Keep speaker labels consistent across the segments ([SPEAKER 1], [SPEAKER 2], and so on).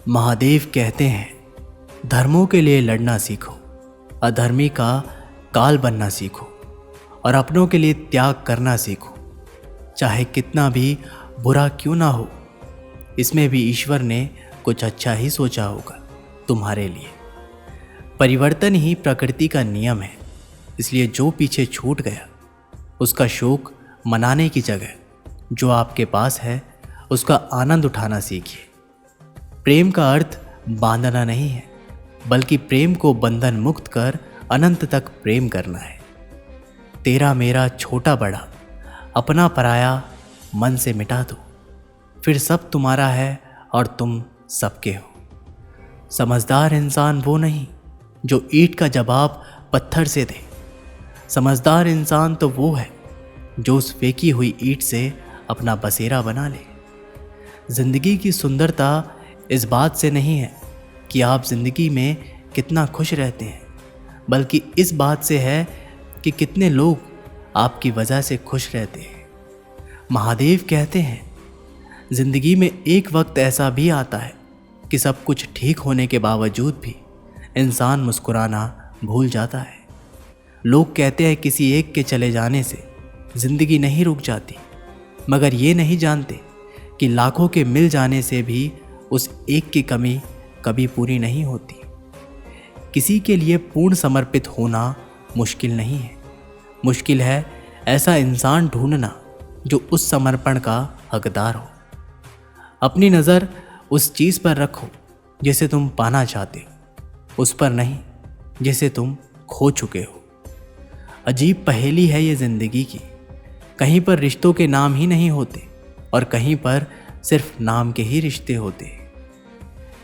[SPEAKER 1] महादेव कहते हैं, धर्मों के लिए लड़ना सीखो, अधर्मी का काल बनना सीखो और अपनों के लिए त्याग करना सीखो। चाहे कितना भी बुरा क्यों ना हो, इसमें भी ईश्वर ने कुछ अच्छा ही सोचा होगा तुम्हारे लिए। परिवर्तन ही प्रकृति का नियम है, इसलिए जो पीछे छूट गया उसका शोक मनाने की जगह जो आपके पास है उसका आनंद उठाना सीखिए। प्रेम का अर्थ बांधना नहीं है, बल्कि प्रेम को बंधन मुक्त कर अनंत तक प्रेम करना है। तेरा मेरा छोटा बड़ा, अपना पराया मन से मिटा दो, फिर सब तुम्हारा है और तुम सबके हो। समझदार इंसान वो नहीं जो ईंट का जवाब पत्थर से दे, समझदार इंसान तो वो है जो उस फेंकी हुई ईंट से अपना बसेरा बना ले। जिंदगी की सुंदरता इस बात से नहीं है कि आप जिंदगी में कितना खुश रहते हैं, बल्कि इस बात से है कि कितने लोग आपकी वजह से खुश रहते हैं। महादेव कहते हैं, जिंदगी में एक वक्त ऐसा भी आता है कि सब कुछ ठीक होने के बावजूद भी इंसान मुस्कुराना भूल जाता है। लोग कहते हैं किसी एक के चले जाने से जिंदगी नहीं रुक जाती, मगर ये नहीं जानते कि लाखों के मिल जाने से भी उस एक की कमी कभी पूरी नहीं होती। किसी के लिए पूर्ण समर्पित होना मुश्किल नहीं है, मुश्किल है ऐसा इंसान ढूंढना जो उस समर्पण का हकदार हो। अपनी नज़र उस चीज़ पर रखो जिसे तुम पाना चाहते हो, उस पर नहीं जिसे तुम खो चुके हो। अजीब पहेली है ये ज़िंदगी की, कहीं पर रिश्तों के नाम ही नहीं होते और कहीं पर सिर्फ नाम के ही रिश्ते होते हैं।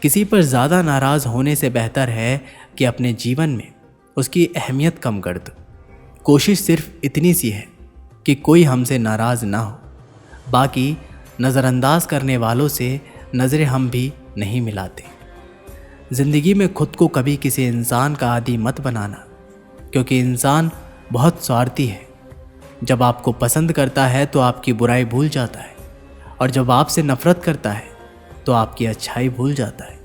[SPEAKER 1] किसी पर ज़्यादा नाराज़ होने से बेहतर है कि अपने जीवन में उसकी अहमियत कम कर दो। कोशिश सिर्फ इतनी सी है कि कोई हमसे नाराज़ ना हो, बाकी नज़रअंदाज करने वालों से नज़रें हम भी नहीं मिलाते। ज़िंदगी में खुद को कभी किसी इंसान का आदी मत बनाना, क्योंकि इंसान बहुत स्वार्थी है। जब आपको पसंद करता है तो आपकी बुराई भूल जाता है, और जब आपसे नफरत करता है तो आपकी अच्छाई भूल जाता है।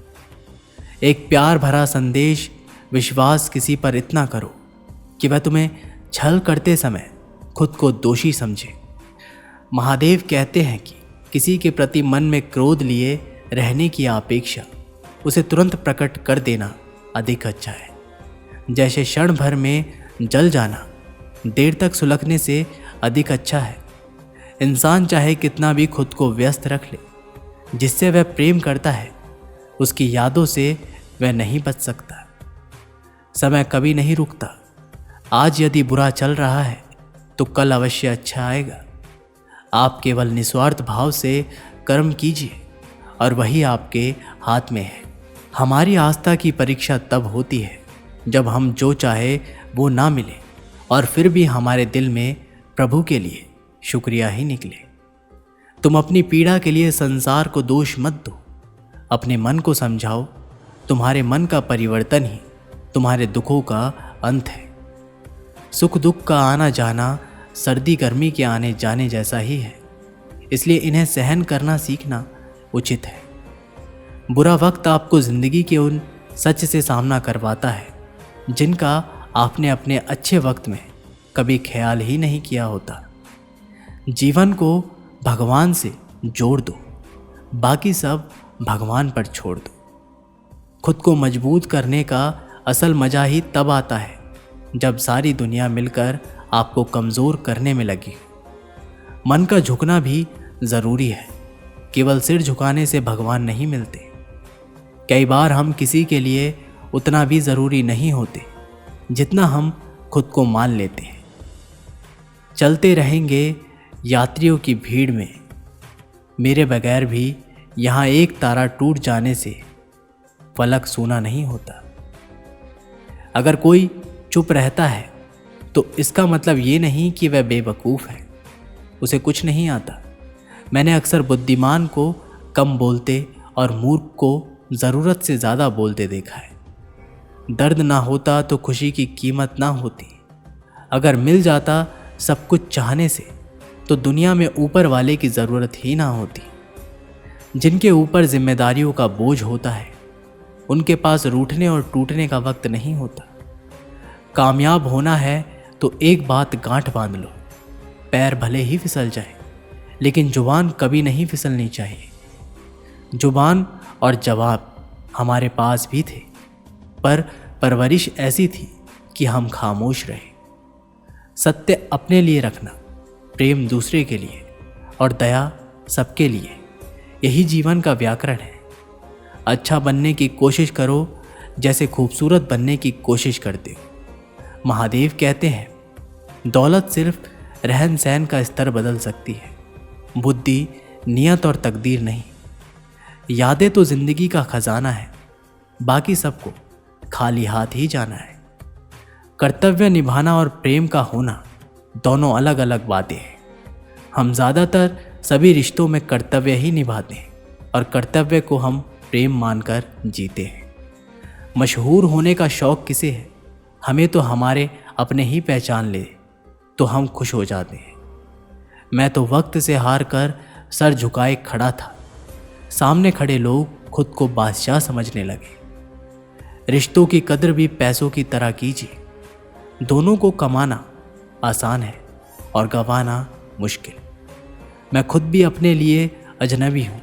[SPEAKER 1] एक प्यार भरा संदेश, विश्वास किसी पर इतना करो कि वह तुम्हें छल करते समय खुद को दोषी समझे। महादेव कहते हैं कि किसी के प्रति मन में क्रोध लिए रहने की अपेक्षा उसे तुरंत प्रकट कर देना अधिक अच्छा है। जैसे क्षण भर में जल जाना देर तक सुलगने से अधिक अच्छा है। इंसान चाहे कितना भी खुद को व्यस्त रख ले, जिससे वह प्रेम करता है उसकी यादों से वह नहीं बच सकता। समय कभी नहीं रुकता। आज यदि बुरा चल रहा है तो कल अवश्य अच्छा आएगा। आप केवल निस्वार्थ भाव से कर्म कीजिए और वही आपके हाथ में है। हमारी आस्था की परीक्षा तब होती है जब हम जो चाहे वो ना मिले और फिर भी हमारे दिल में प्रभु के लिए शुक्रिया ही निकले। तुम अपनी पीड़ा के लिए संसार को दोष मत दो, अपने मन को समझाओ। तुम्हारे मन का परिवर्तन ही तुम्हारे दुखों का अंत है। सुख दुख का आना जाना सर्दी गर्मी के आने जाने जैसा ही है, इसलिए इन्हें सहन करना सीखना उचित है। बुरा वक्त आपको जिंदगी के उन सच से सामना करवाता है जिनका आपने अपने अच्छे वक्त में कभी ख्याल ही नहीं किया होता। जीवन को भगवान से जोड़ दो, बाकी सब भगवान पर छोड़ दो। खुद को मजबूत करने का असल मजा ही तब आता है जब सारी दुनिया मिलकर आपको कमज़ोर करने में लगी। मन का झुकना भी ज़रूरी है, केवल सिर झुकाने से भगवान नहीं मिलते। कई बार हम किसी के लिए उतना भी ज़रूरी नहीं होते जितना हम खुद को मान लेते हैं। चलते रहेंगे यात्रियों की भीड़ में, मेरे बगैर भी यहाँ एक तारा टूट जाने से फलक सूना नहीं होता। अगर कोई चुप रहता है तो इसका मतलब ये नहीं कि वह बेवकूफ़ है, उसे कुछ नहीं आता। मैंने अक्सर बुद्धिमान को कम बोलते और मूर्ख को ज़रूरत से ज़्यादा बोलते देखा है। दर्द ना होता तो खुशी की कीमत ना होती। अगर मिल जाता सब कुछ चाहने से तो दुनिया में ऊपर वाले की ज़रूरत ही ना होती। जिनके ऊपर जिम्मेदारियों का बोझ होता है, उनके पास रूठने और टूटने का वक्त नहीं होता। कामयाब होना है तो एक बात गांठ बांध लो, पैर भले ही फिसल जाए लेकिन जुबान कभी नहीं फिसलनी चाहिए। जुबान और जवाब हमारे पास भी थे, पर परवरिश ऐसी थी कि हम खामोश रहे। सत्य अपने लिए रखना, प्रेम दूसरे के लिए और दया सबके लिए, यही जीवन का व्याकरण है। अच्छा बनने की कोशिश करो जैसे खूबसूरत बनने की कोशिश करते हो। महादेव कहते हैं, दौलत सिर्फ रहन सहन का स्तर बदल सकती है, बुद्धि, नियत और तकदीर नहीं। यादें तो जिंदगी का खजाना है, बाकी सबको खाली हाथ ही जाना है। कर्तव्य निभाना और प्रेम का होना दोनों अलग अलग बातें हैं। हम ज़्यादातर सभी रिश्तों में कर्तव्य ही निभाते हैं और कर्तव्य को हम प्रेम मानकर जीते हैं। मशहूर होने का शौक़ किसे है? हमें तो हमारे अपने ही पहचान ले तो हम खुश हो जाते हैं। मैं तो वक्त से हार कर सर झुकाए खड़ा था, सामने खड़े लोग खुद को बादशाह समझने लगे। रिश्तों की कद्र भी पैसों की तरह कीजिए, दोनों को कमाना आसान है और गंवाना मुश्किल। मैं खुद भी अपने लिए अजनबी हूँ,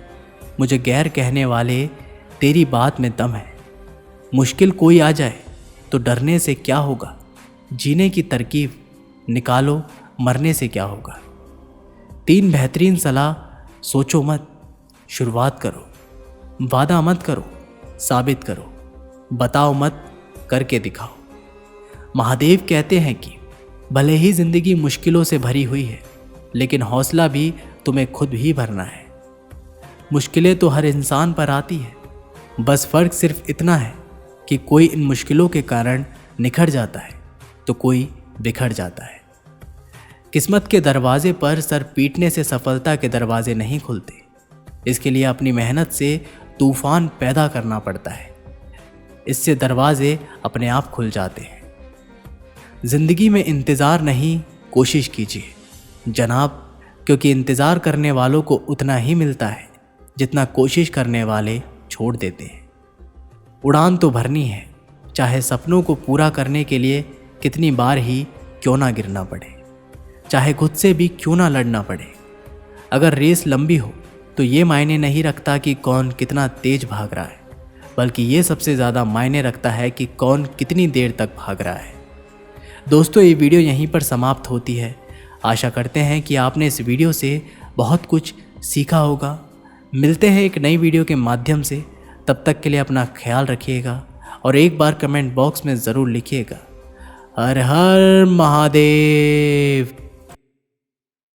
[SPEAKER 1] मुझे गैर कहने वाले तेरी बात में दम है। मुश्किल कोई आ जाए तो डरने से क्या होगा, जीने की तरकीब निकालो, मरने से क्या होगा। 3 बेहतरीन सलाह, सोचो मत, शुरुआत करो। वादा मत करो, साबित करो। बताओ मत, करके दिखाओ। महादेव कहते हैं कि भले ही जिंदगी मुश्किलों से भरी हुई है, लेकिन हौसला भी तुम्हें खुद ही भरना है। मुश्किलें तो हर इंसान पर आती है, बस फर्क सिर्फ इतना है कि कोई इन मुश्किलों के कारण निखर जाता है तो कोई बिखर जाता है। किस्मत के दरवाजे पर सर पीटने से सफलता के दरवाजे नहीं खुलते। इसके लिए अपनी मेहनत से तूफान पैदा करना पड़ता है, इससे दरवाजे अपने आप खुल जाते हैं। जिंदगी में इंतज़ार नहीं, कोशिश कीजिए जनाब, क्योंकि इंतज़ार करने वालों को उतना ही मिलता है जितना कोशिश करने वाले छोड़ देते हैं। उड़ान तो भरनी है, चाहे सपनों को पूरा करने के लिए कितनी बार ही क्यों ना गिरना पड़े, चाहे खुद से भी क्यों ना लड़ना पड़े। अगर रेस लंबी हो तो ये मायने नहीं रखता कि कौन कितना तेज भाग रहा है, बल्कि ये सबसे ज़्यादा मायने रखता है कि कौन कितनी देर तक भाग रहा है। दोस्तों, ये वीडियो यहीं पर समाप्त होती है। आशा करते हैं कि आपने इस वीडियो से बहुत कुछ सीखा होगा। मिलते हैं एक नई वीडियो के माध्यम से, तब तक के लिए अपना ख्याल रखिएगा और एक बार कमेंट बॉक्स में ज़रूर लिखिएगा, हर हर महादेव।